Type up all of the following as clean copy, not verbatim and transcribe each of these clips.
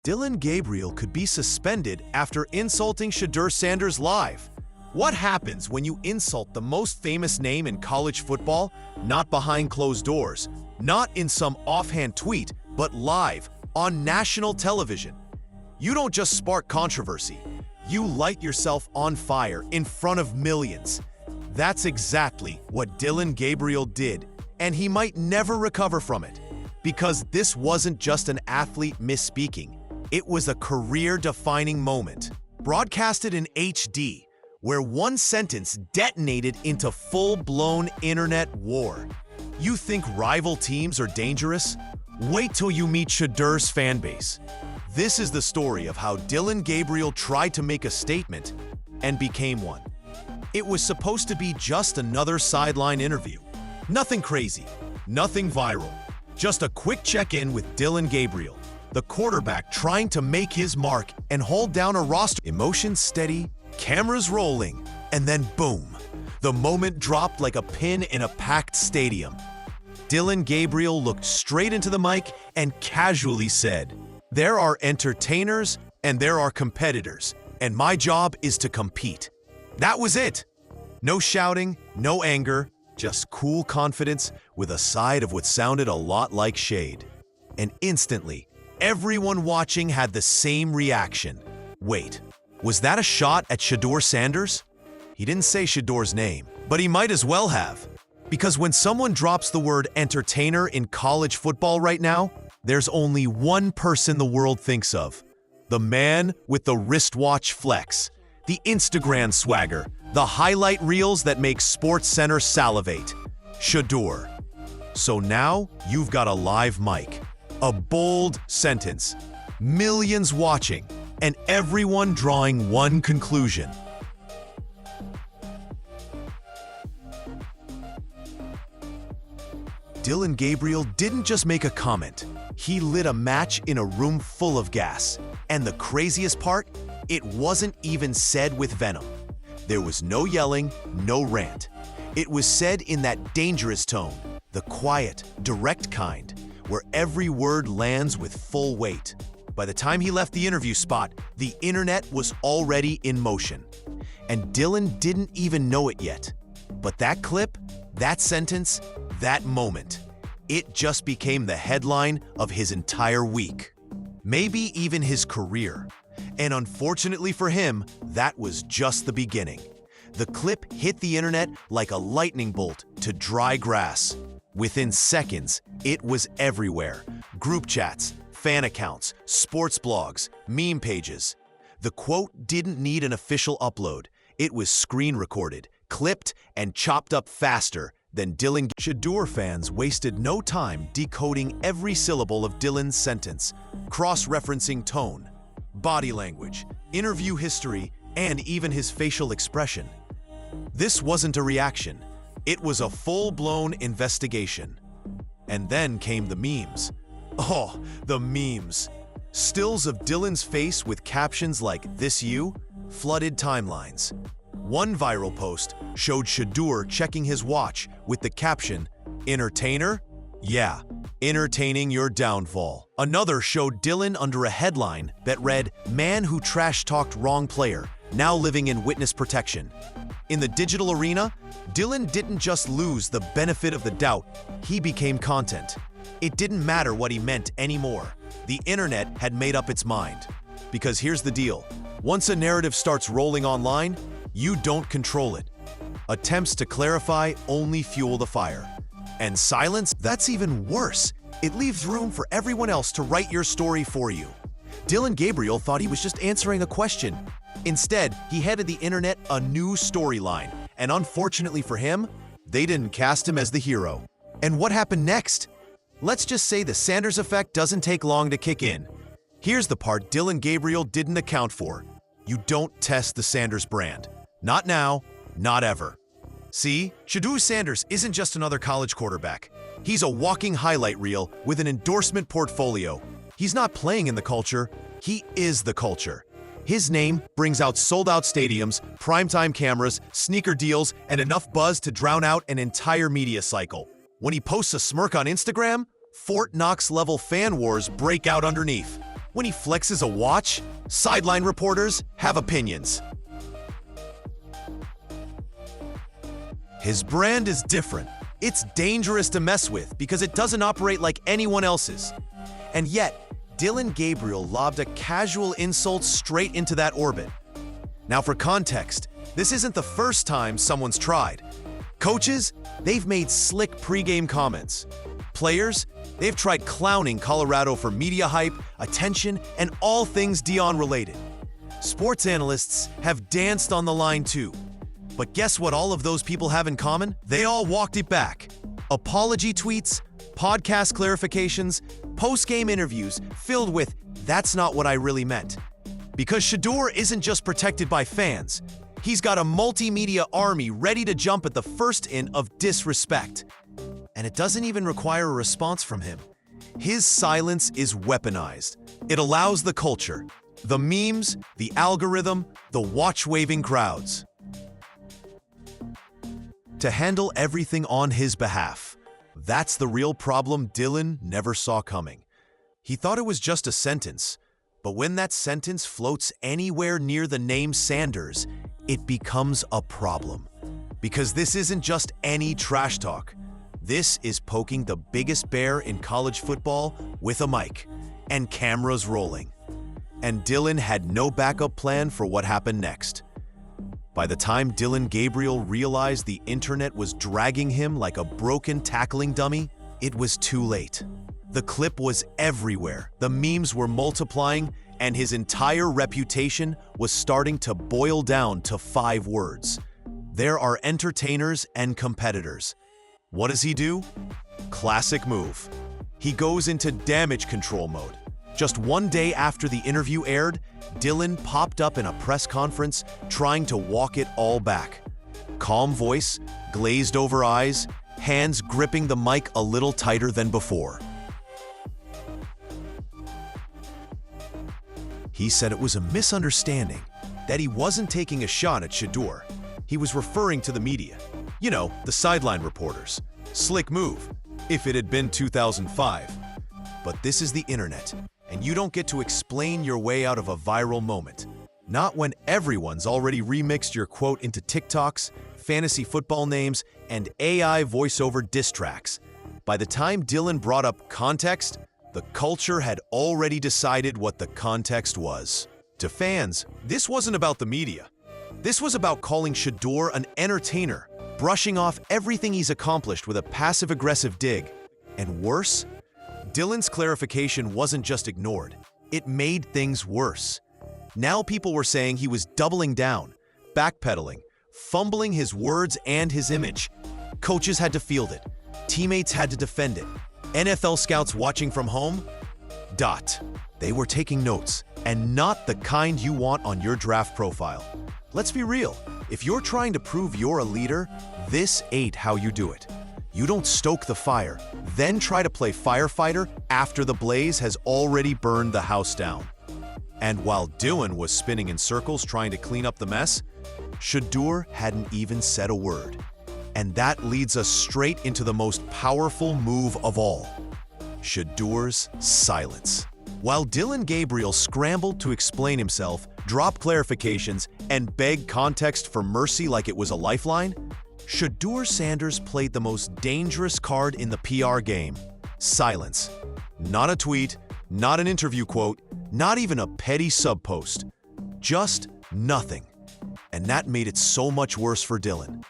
Dillon Gabriel could be suspended after insulting Shadur Sanders live. What happens when you insult the most famous name in college football? Not behind closed doors, not in some offhand tweet, but live on national television. You don't just spark controversy, you light yourself on fire in front of millions. That's exactly what Dillon Gabriel did, and he might never recover from it. Because this wasn't just an athlete misspeaking, it was a career-defining moment, broadcasted in HD, where one sentence detonated into full-blown internet war. You think rival teams are dangerous? Wait till you meet Shedur's fanbase. This is the story of how Dillon Gabriel tried to make a statement and became one. It was supposed to be just another sideline interview. Nothing crazy, nothing viral. Just a quick check-in with Dillon Gabriel, the quarterback trying to make his mark and hold down a roster. Emotions steady, cameras rolling, and then boom, the moment dropped like a pin in a packed stadium. Dillon Gabriel looked straight into the mic and casually said, "There are entertainers and there are competitors, and my job is to compete." That was it. No shouting, no anger, just cool confidence with a side of what sounded a lot like shade. And instantly, everyone watching had the same reaction. Wait, was that a shot at Shadur Sanders? He didn't say Shedur's name, but he might as well have. Because when someone drops the word entertainer in college football right now, there's only one person the world thinks of. The man with the wristwatch flex, the Instagram swagger, the highlight reels that make SportsCenter salivate. Shadur. So now you've got a live mic, a bold sentence, millions watching, and everyone drawing one conclusion. Dillon Gabriel didn't just make a comment, he lit a match in a room full of gas. And the craziest part? It wasn't even said with venom. There was no yelling, no rant. It was said in that dangerous tone, the quiet, direct kind, where every word lands with full weight. By the time he left the interview spot, the internet was already in motion. And Dillon didn't even know it yet. But that clip, that sentence, that moment, it just became the headline of his entire week. Maybe even his career. And unfortunately for him, that was just the beginning. The clip hit the internet like a lightning bolt to dry grass. Within seconds, it was everywhere. Group chats, fan accounts, sports blogs, meme pages. The quote didn't need an official upload. It was screen recorded, clipped, and chopped up faster than Dillon. Shadur fans wasted no time decoding every syllable of Dillon's sentence, cross-referencing tone, body language, interview history, and even his facial expression. This wasn't a reaction. It was a full-blown investigation. And then came the memes. Oh, the memes. Stills of Dillon's face with captions like "This you?" flooded timelines. One viral post showed Shadur checking his watch with the caption, "Entertainer? Yeah, entertaining your downfall." Another showed Dillon under a headline that read, "Man who trash-talked wrong player, now living in witness protection." In the digital arena, Dillon didn't just lose the benefit of the doubt, he became content. It didn't matter what he meant anymore. The internet had made up its mind. Because here's the deal, once a narrative starts rolling online, you don't control it. Attempts to clarify only fuel the fire. And silence, that's even worse. It leaves room for everyone else to write your story for you. Dillon Gabriel thought he was just answering a question. Instead, he handed the internet a new storyline. And unfortunately for him, they didn't cast him as the hero. And what happened next? Let's just say the Sanders effect doesn't take long to kick in. Here's the part Dillon Gabriel didn't account for. You don't test the Sanders brand. Not now, not ever. See, Shadur Sanders isn't just another college quarterback. He's a walking highlight reel with an endorsement portfolio. He's not playing in the culture, he is the culture. His name brings out sold-out stadiums, primetime cameras, sneaker deals, and enough buzz to drown out an entire media cycle. When he posts a smirk on Instagram, Fort Knox-level fan wars break out underneath. When he flexes a watch, sideline reporters have opinions. His brand is different. It's dangerous to mess with because it doesn't operate like anyone else's. And yet, Dillon Gabriel lobbed a casual insult straight into that orbit. Now for context, this isn't the first time someone's tried. Coaches, they've made slick pregame comments. Players, they've tried clowning Colorado for media hype, attention, and all things Deion related. Sports analysts have danced on the line too. But guess what all of those people have in common? They all walked it back. Apology tweets, podcast clarifications, post-game interviews filled with, "That's not what I really meant." Because Shedeur isn't just protected by fans. He's got a multimedia army ready to jump at the first hint of disrespect. And it doesn't even require a response from him. His silence is weaponized. It allows the culture, the memes, the algorithm, the watch-waving crowds to handle everything on his behalf. That's the real problem Dillon never saw coming. He thought it was just a sentence, but when that sentence floats anywhere near the name Sanders, it becomes a problem. Because this isn't just any trash talk. This is poking the biggest bear in college football with a mic and cameras rolling. And Dillon had no backup plan for what happened next. By the time Dillon Gabriel realized the internet was dragging him like a broken tackling dummy, it was too late. The clip was everywhere, the memes were multiplying, and his entire reputation was starting to boil down to 5 words. There are entertainers and competitors. What does he do? Classic move. He goes into damage control mode. Just one day after the interview aired, Dillon popped up in a press conference trying to walk it all back. Calm voice, glazed over eyes, hands gripping the mic a little tighter than before. He said it was a misunderstanding, that he wasn't taking a shot at Shedeur. He was referring to the media. You know, the sideline reporters. Slick move, if it had been 2005. But this is the internet, and you don't get to explain your way out of a viral moment. Not when everyone's already remixed your quote into TikToks, fantasy football names, and AI voiceover diss tracks. By the time Dillon brought up context, the culture had already decided what the context was. To fans, this wasn't about the media. This was about calling Shedeur an entertainer, brushing off everything he's accomplished with a passive-aggressive dig. And worse, Dillon's clarification wasn't just ignored. It made things worse. Now people were saying he was doubling down, backpedaling, fumbling his words and his image. Coaches had to field it. Teammates had to defend it. NFL scouts watching from home? They were taking notes, and not the kind you want on your draft profile. Let's be real. If you're trying to prove you're a leader, this ain't how you do it. You don't stoke the fire, then try to play firefighter after the blaze has already burned the house down. And while Dillon was spinning in circles trying to clean up the mess, Shedeur hadn't even said a word. And that leads us straight into the most powerful move of all, Shedeur's silence. While Dillon Gabriel scrambled to explain himself, drop clarifications, and beg context for mercy like it was a lifeline, Shadur Sanders played the most dangerous card in the PR game: silence. Not a tweet, not an interview quote, not even a petty sub-post. Just nothing. And that made it so much worse for Dillon.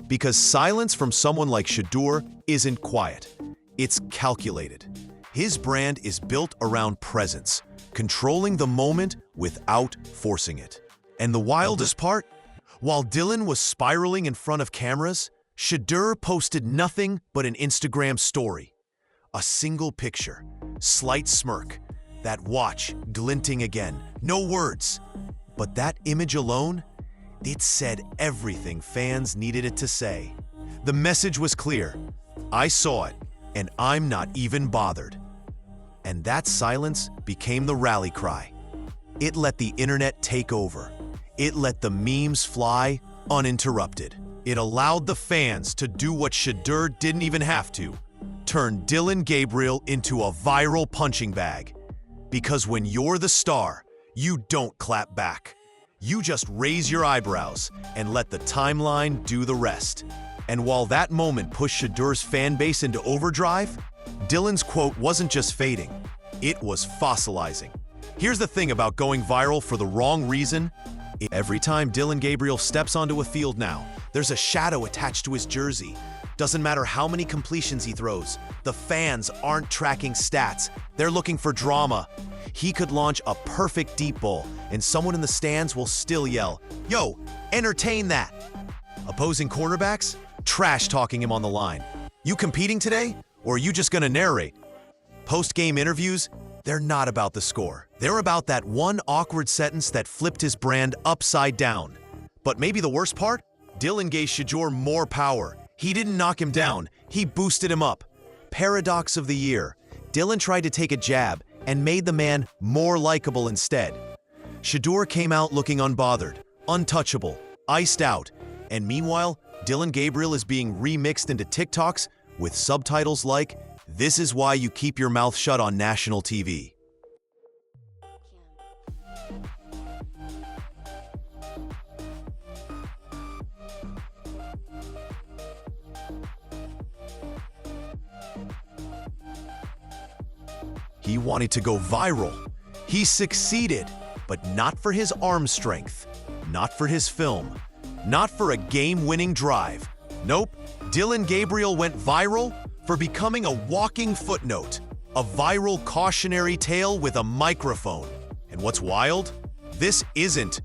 Because silence from someone like Shedeur isn't quiet. It's calculated. His brand is built around presence, controlling the moment without forcing it. And the wildest part? While Dillon was spiraling in front of cameras, Shedeur posted nothing but an Instagram story. A single picture, slight smirk, that watch glinting again, no words. But that image alone, it said everything fans needed it to say. The message was clear. I saw it, and I'm not even bothered. And that silence became the rally cry. It let the internet take over. It let the memes fly uninterrupted. It allowed the fans to do what Shedeur didn't even have to: turn Dillon Gabriel into a viral punching bag. Because when you're the star, you don't clap back. You just raise your eyebrows and let the timeline do the rest. And while that moment pushed Shedur's fan base into overdrive, Dillon's quote wasn't just fading, it was fossilizing. Here's the thing about going viral for the wrong reason. Every time Dillon Gabriel steps onto a field now, there's a shadow attached to his jersey. Doesn't matter how many completions he throws, the fans aren't tracking stats, they're looking for drama. He could launch a perfect deep ball, and someone in the stands will still yell, "Yo, entertain that!" Opposing quarterbacks, trash-talking him on the line. You competing today, or are you just gonna narrate? Post-game interviews, they're not about the score. They're about that one awkward sentence that flipped his brand upside down. But maybe the worst part? Dillon gave Shadur more power. He didn't knock him down, he boosted him up. Paradox of the year. Dillon tried to take a jab and made the man more likable instead. Shadur came out looking unbothered, untouchable, iced out, and meanwhile, Dillon Gabriel is being remixed into TikToks with subtitles like, "This is why you keep your mouth shut on national TV." He wanted to go viral. He succeeded, but not for his arm strength, not for his film, not for a game-winning drive. Nope, Dillon Gabriel went viral for becoming a walking footnote, a viral cautionary tale with a microphone. And what's wild? This isn't